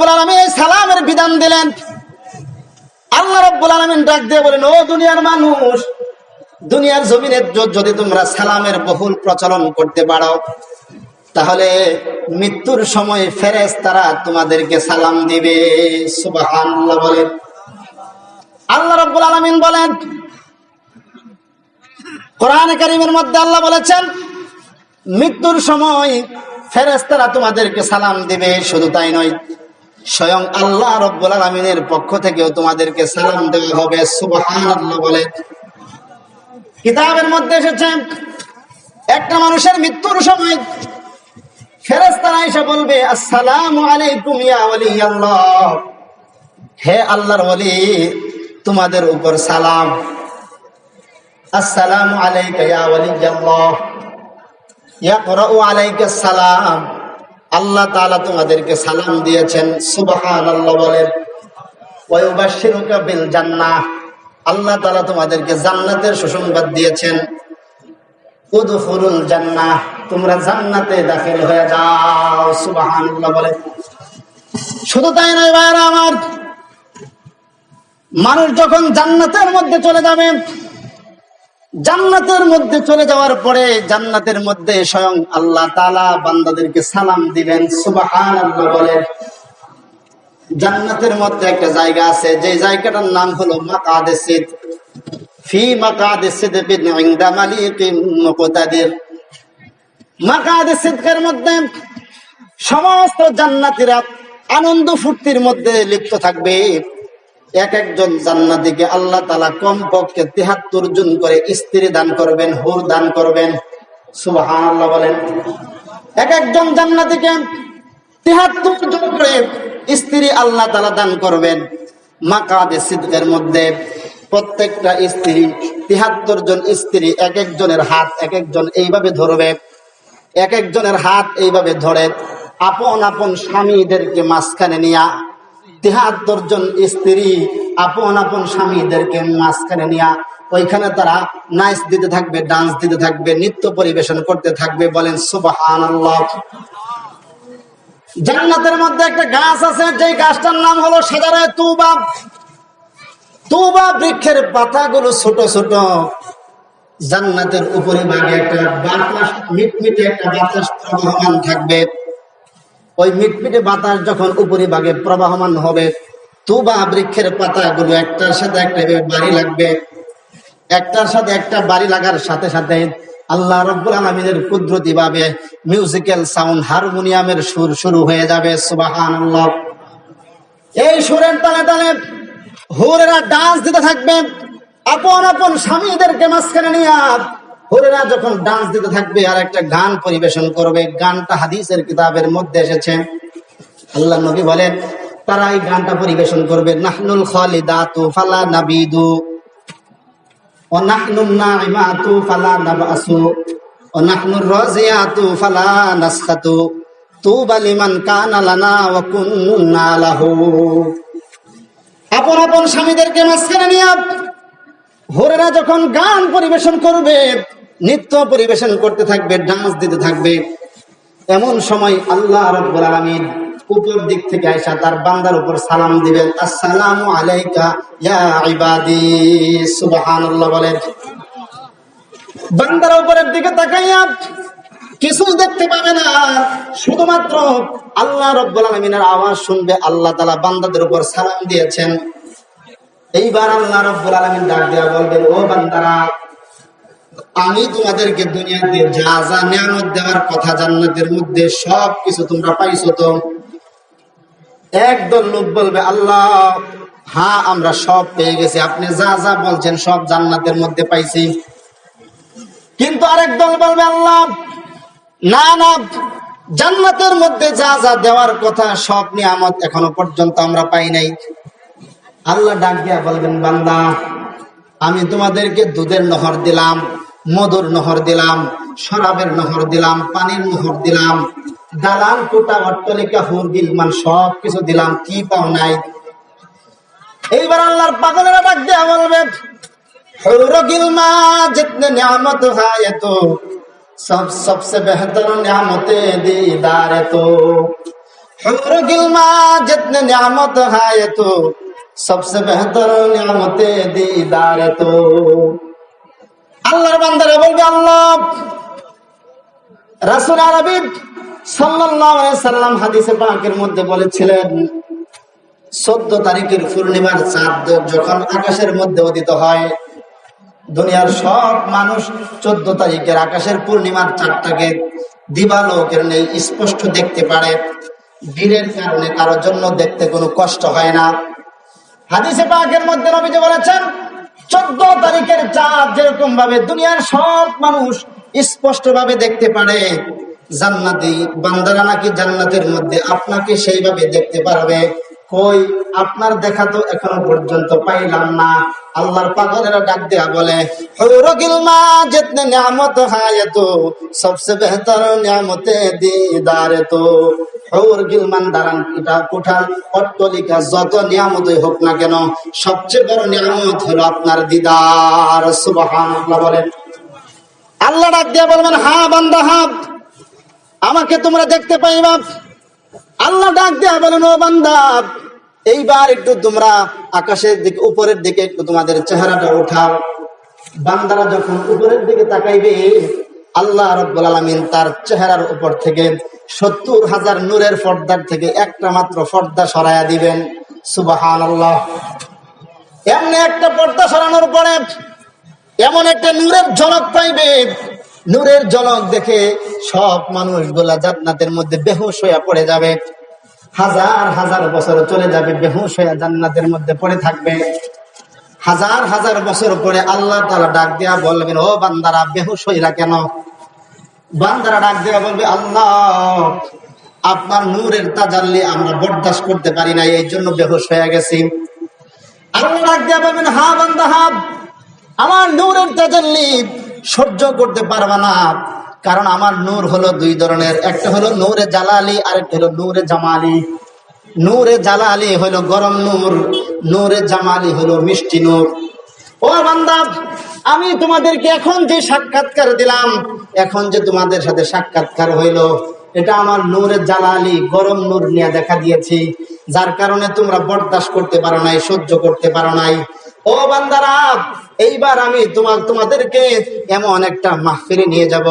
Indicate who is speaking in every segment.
Speaker 1: রাব্বুল আলামিন এই সালামের বিধান দিলেন। আল্লাহ রাব্বুল আলামিন ডাক দিয়ে বলেন, ও দুনিয়ার মানুষ, দুনিয়ার জমিনে যদি তোমরা সালামের বহুল প্রচলন করতে পারো, তাহলে মৃত্যুর সময় ফেরেশতারা তোমাদেরকে সালাম দিবে। সুবহানাল্লাহ বলেন। আল্লাহ রাব্বুল আলামিন বলেন, কোরআনে কারীমের মধ্যে আল্লাহ বলেছেন, মৃত্যুর সময় ফেরেশতারা তোমাদেরকে সালাম দিবে। শুধু তাই নয়, স্বয়ং আল্লাহ রাব্বুল আলামিনের পক্ষ থেকেও তোমাদেরকে সালাম দেওয়া হবে। সুবহানাল্লাহ বলেন। কিতাবের মধ্যে এসেছে, একটা মানুষের মৃত্যুর সময় ফেরেশতারা এসে বলবে, আসসালামু আলাইকুম ইয়া ওয়ালিয়াল্লাহ, হে আল্লাহর ওলি, তোমাদের উপর সালাম। আসসালামু আলাইকা ইয়া ওয়ালিয়াল্লাহ, ইয়াকরাউ আলাইকাস সালাম, আল্লাহ তাআলা তোমাদেরকে সালাম দিয়েছেন। সুবহানাল্লাহ বলেন। ওয়া ইউবাশশিরুকা বিল জান্নাহ, আল্লাহ তাআলা তোমাদেরকে জান্নাতের সুসংবাদ দিয়েছেন। উদখুলুল জান্নাহ, তোমরা জান্নাতে দাখিল হয়ে যাও। সুবহানাল্লাহ বলেন। শুধু তাই নয় ভাইরা আমার, মানুষ যখন জান্নাতের মধ্যে চলে যাবে, জান্নাতের মধ্যে চলে যাওয়ার পরে জান্নাতের মধ্যে স্বয়ং আল্লাহ তাআলা বান্দাদেরকে সালাম দিবেন। সুবহানাল্লাহ বলেন। জান্নাতের মধ্যে একটা জায়গা আছে, যে জায়গাটার নাম হলো মাকাদে সিদক, ফি মাকাদে সিদকিন ইনদা মালিকিন মুকতাদির। মাকাদে সিদকের মধ্যে সমস্ত জান্নাতীরা আনন্দ ফুর্তির মধ্যে লিপ্ত থাকবে। এক একজন জান্নাতীকে আল্লাহ তাআলা কমপক্ষে ৭৩ জন করে স্ত্রী দান করবেন, হুর দান করবেন। সুবহানাল্লাহ বলেন। এক একজন জান্নাতীকে ৭৩ জন করে স্ত্রী আল্লাহ তাআলা দান করবেন। মাকাদে সিদকের মধ্যে প্রত্যেকটা স্ত্রী, ৭৩ জন স্ত্রী এক একজনের হাত এক একজন এইভাবে ধরবে, এক একজনের হাত এইভাবে ধরে আপন আপন স্বামীদেরকে মাঝখানে নিয়া, ৭৩ জন স্ত্রী আপন আপন স্বামীদেরকে মাঝখানে নিয়া ওইখানে তারা নাচ দিতে থাকবে, ডান্স দিতে থাকবে, নৃত্য পরিবেশন করতে থাকবে। বলেন সুবহানাল্লাহ। জান্নাতের মধ্যে একটা গাছ আছে, যে গাছটার নাম হলো শাজারে তুবা। তুবা বৃক্ষের পাতাগুলো ছোট ছোট। জান্নাতের উপরে ভাগে একটা বাতাস, মিটমিটে একটা বাতাস প্রবাহমান থাকবে। ওই মিটমিটে বাতাস যখন উপরি ভাগে প্রবাহমান হবে, তুবা বৃক্ষের পাতাগুলো একটার সাথে একটা বাড়ি লাগবে। একটার সাথে একটা বাড়ি লাগার সাথে সাথে আল্লাহ রাব্বুল আলামিনের কুদরতি ভাবে মিউজিক্যাল সাউন্ড, হারমোনিয়ামের সুর শুরু হয়ে যাবে। সুবহানাল্লাহ। এই সুরের তালে তালে হুরেরা ডান্স দিতে থাকবে, আপন আপন স্বামীদেরকে মাঝখানে নিয়ে হুরেরা যখন ডান্স দিতে থাকবে আর একটা গান পরিবেশন করবে। গানটা হাদিসের কিতাবের মধ্যে এসেছে। আল্লাহ নবী বলেন, তারা এই গানটা পরিবেশন করবে, নাহনুল খালিদাতু ফালা নাবিদু ওয়া নাহনুন নাইমাতু ফালা নাবাসু ওয়া নাহনুর রাজিয়াতু ফালা নাসখাতু তুবা লিমান কানা লানা ওয়া কুননা লাহু। আপন আপন স্বামীদেরকে মাঝখানে নিয়ে হুরেরা যখন গান পরিবেশন করবে, নৃত্য পরিবেশন করতে থাকবে, ডান্স দিতে থাকবে, এমন সময় আল্লাহ রাব্বুল আলামিন উপর দিক থেকে আয়েশা তার বান্দার উপর সালাম দিবেন, আসসালামু আলাইকা ইয়া ইবাদি। সুবহানাল্লাহ বলেন। বান্দার উপরের দিকে তাকাইয়া কিছু দেখতে পাবে না, শুধুমাত্র আল্লাহ রাব্বুল আলামিনের আওয়াজ শুনবে। আল্লাহ তাআলা বান্দাদের উপর সালাম দিয়েছেন। এইবার আল্লাহ রাব্বুল আলামিন ডাক দিয়া বলবেন, ও বান্দারা, আমি তোমাদেরকে দুনিয়াতে যা যা নিয়ামত দেওয়ার কথা জান্নাতের মধ্যে সব কিছু তোমরা পাইছো তো? একদল লোক বলবে, আল্লাহ হ্যাঁ, আমরা সব পেয়ে গেছি, আপনি যা যা বলছেন সব জান্নাতের মধ্যে পাইছি। কিন্তু আরেক দল বলবে, আল্লাহ না না, জান্নাতের মধ্যে যা যা দেওয়ার কথা সব নিয়ামত এখনো পর্যন্ত আমরা পাই নাই। আল্লাহ ডাক দিয়া বলবেন, বান্দা, আমি তোমাদেরকে দুধের নহর দিলাম, মধুর নহর দিলাম, শরাবের নহর দিলাম, পানির নহর দিলাম, দালান কোটা অট্টালিকা হুর গিলমান সব কিছু দিলাম, কি পাও নাই? এইবার আল্লাহর পাগলেরা ডাক দিয়া বলবে, হুর গিলমা জিতনে নিয়ামত হয় তো সবসে বেহতর নিয়ামতে দিদার তো। हुर गिलमा जितने नियामत है तो सबसे बेहतर नियामते दीदार तो। আল্লাহর বান্দারা বলবে আল্লাহ। রাসূল আরবি সাল্লাল্লাহু আলাইহি সাল্লাম হাদিসে পাকের মধ্যে বলেছিলেন 14 তারিখের পূর্ণিমার চাঁদ যখন আকাশের মধ্যে উদিত হয়, দুনিয়ার সব মানুষ 14 তারিখের আকাশের পূর্ণিমার চাঁদটাকে দিবালোকের নেই স্পষ্ট দেখতে পারে। ভিড়ের কারণে কারোর জন্য দেখতে কোনো কষ্ট হয় না। হাদিসে পাকের মধ্যে নবীজি বলেছেন 14 তারিখের চাঁদ যেরকম ভাবে দুনিয়ার সব মানুষ স্পষ্ট ভাবে দেখতে পারে, জান্নাতি বান্দারা নাকি জান্নাতের মধ্যে আপনাকে সেইভাবে দেখতে পারবে। কই আপনার দেখা তো এখনো পর্যন্ত পাইলাম না। আল্লাহর পাগলেরা ডাক দেয়া বলে হুর গিলমা জিতনে নিয়ামত है तो सबसे बेहतर नियामते दीदार तो। হুর গিলমান দারান এটা কোঠাল অট্টালিকা যত নিয়ামতই হোক না কেন সবচেয়ে বড় নিয়ামত হলো আপনার দিদার। সুবহানাল্লাহ বলেন। আল্লাহ ডাক দিয়া বলবেন হ্যাঁ বান্দা হ্যাঁ আমাকে তোমরা দেখতে পাইবা। আল্লাহ ডাক দিয়া বলেন ও বান্দা এইবার একটু তোমরা আকাশের দিকে উপরের দিকে একটু তোমাদের চেহারাটা উঠাও। বান্দারা যখন উপরের দিকে তাকাইবে আল্লাহ রাব্বুল আলামিন তার চেহারার উপর থেকে 70,000 নূরের পর্দার থেকে একটা মাত্র পর্দা সরাইয়া দিবেন। সুবহানাল্লাহ। এমনি একটা পর্দা সরানোর পরে এমন একটা নূরের ঝলক পাইবে, নূরের ঝলক দেখে সব মানুষগুলা জান্নাতের মধ্যে বেহুশ হয়ে পড়ে যাবে। হাজার হাজার বছর চলে যাবে, বেহুশ হয়ে জান্নাতের মধ্যে পড়ে থাকবে। হাজার হাজার বছর পরে আল্লাহ তাআলা ডাক দিয়া বলবেন ও বান্দারা বেহুশ হইলা কেন? বান্দারা ডাক দিয়া বলবে আল্লাহ আপনার নূরের তাজাল্লি আমরা বরদাস্ত করতে পারি না, এই জন্য বেহুশ হয়ে গেছি। আল্লাহ ডাক দিয়া বলবেন হ্যাঁ বান্দা হ্যাঁ আমার নূরের তাজাল্লি সহ্য করতে পারবা না, কারণ আমার নূর হলো দুই ধরনের, একটা হলো নূরে জালালি আর একটা হলো নূরে জামালি। নূরে জালালি হলো গরম নূর, নূরে জামালি হলো মিষ্টি নূর। ও বান্দা আমি তোমাদেরকে এখন যে সাক্ষাৎকার দিলাম, এখন যে তোমাদের সাথে সাক্ষাৎকার হইলো, এটা আমার নূরে জালালি গরম নূর নিয়ে দেখা দিয়েছি, যার কারণে তোমরা বরদাস্ত করতে পারো নাই, সহ্য করতে পারো নাই। ও বান্দারা এইবার আমি তোমাদেরকে এমন একটা মাহফিলে নিয়ে যাব,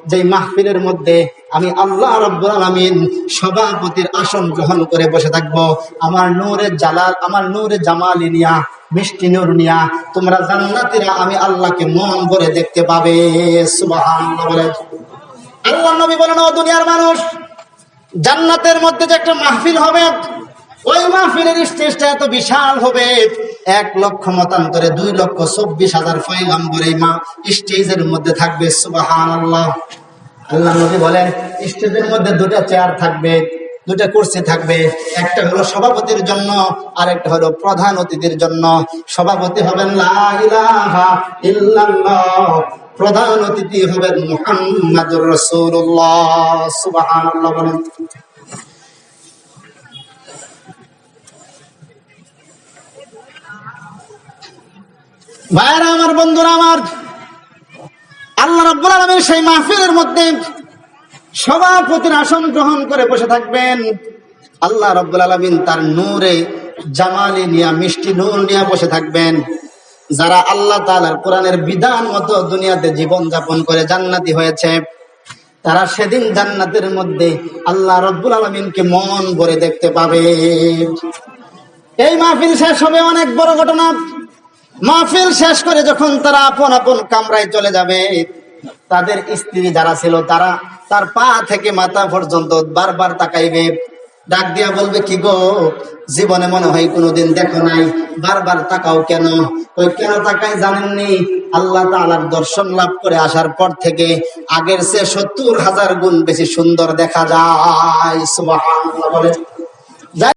Speaker 1: যে মাহফিলের মধ্যে আমি আল্লাহ রাব্বুল আলামিন সভাপতির আসন গ্রহণ করে বসে থাকবো। আমার নূরে জালাল, আমার নূরে জামালি নিয়া, মিষ্টি নূর নিয়া তোমরা জান্নাতীরা আমি আল্লাহকে মন ভরে দেখতে পাবে। সুবহানাল্লাহ বলে। আল্লাহ নবী বলেন ও দুনিয়ার মানুষ, জান্নাতের মধ্যে যে একটা মাহফিল হবে, ওই মাহফিলের স্টেজটা এত বিশাল হবে, 1,00,000 মতান্তরে 2,24,000 পয়গম্বর এই স্টেজের মধ্যে থাকবে। সুবহানাল্লাহ। আল্লাহ নবী বলেন স্টেজের মধ্যে 2টা চেয়ার থাকবে, 2টা কুরসি থাকবে, একটা হলো সভাপতির জন্য আর একটা হলো প্রধান অতিথির জন্য। সভাপতি হবেন লা ইলাহা ইল্লাল্লাহ, প্রধান অতিথি হবেন মুহাম্মাদুর রাসূলুল্লাহ। সুবহানাল্লাহ বলেন। ভাইরা আমার, বন্ধুরা আমার, আল্লাহ রাব্বুল আলামিন সেই মাহফিলের মধ্যে সভাপতির আসন গ্রহণ করে বসে থাকবেন। আল্লাহ রাব্বুল আলামিন তার নূরে জামালি নিয়া, মিষ্টি নূর নিয়া বসে থাকবেন। যারা আল্লাহ তাআলার কোরআনের বিধান মতো দুনিয়াতে জীবন যাপন করে জান্নাতি হয়েছে, তারা সেদিন জান্নাতের মধ্যে আল্লাহ রাব্বুল আলামিনকে মন ভরে দেখতে পাবে। এই মাহফিল শেষ হবে অনেক বড় ঘটনা। মাহফিল শেষ করে যখন তারা আপন আপন কামরায় চলে যাবে, তাদের স্ত্রী যারা ছিল তারা তার পা থেকে মাথা পর্যন্ত বারবার তাকাইবে, ডাক দিয়া বলবে কি গো, জীবনে মনে হয় কোনোদিন দেখো নাই, বারবার তাকাও কেন? ওই কেন তাকাই জানেননি? আল্লাহ তাআলার দর্শন লাভ করে আসার পর থেকে আগের চেয়ে 70,000 গুণ বেশি সুন্দর দেখা যায়। সুবহানাল্লাহ বলে।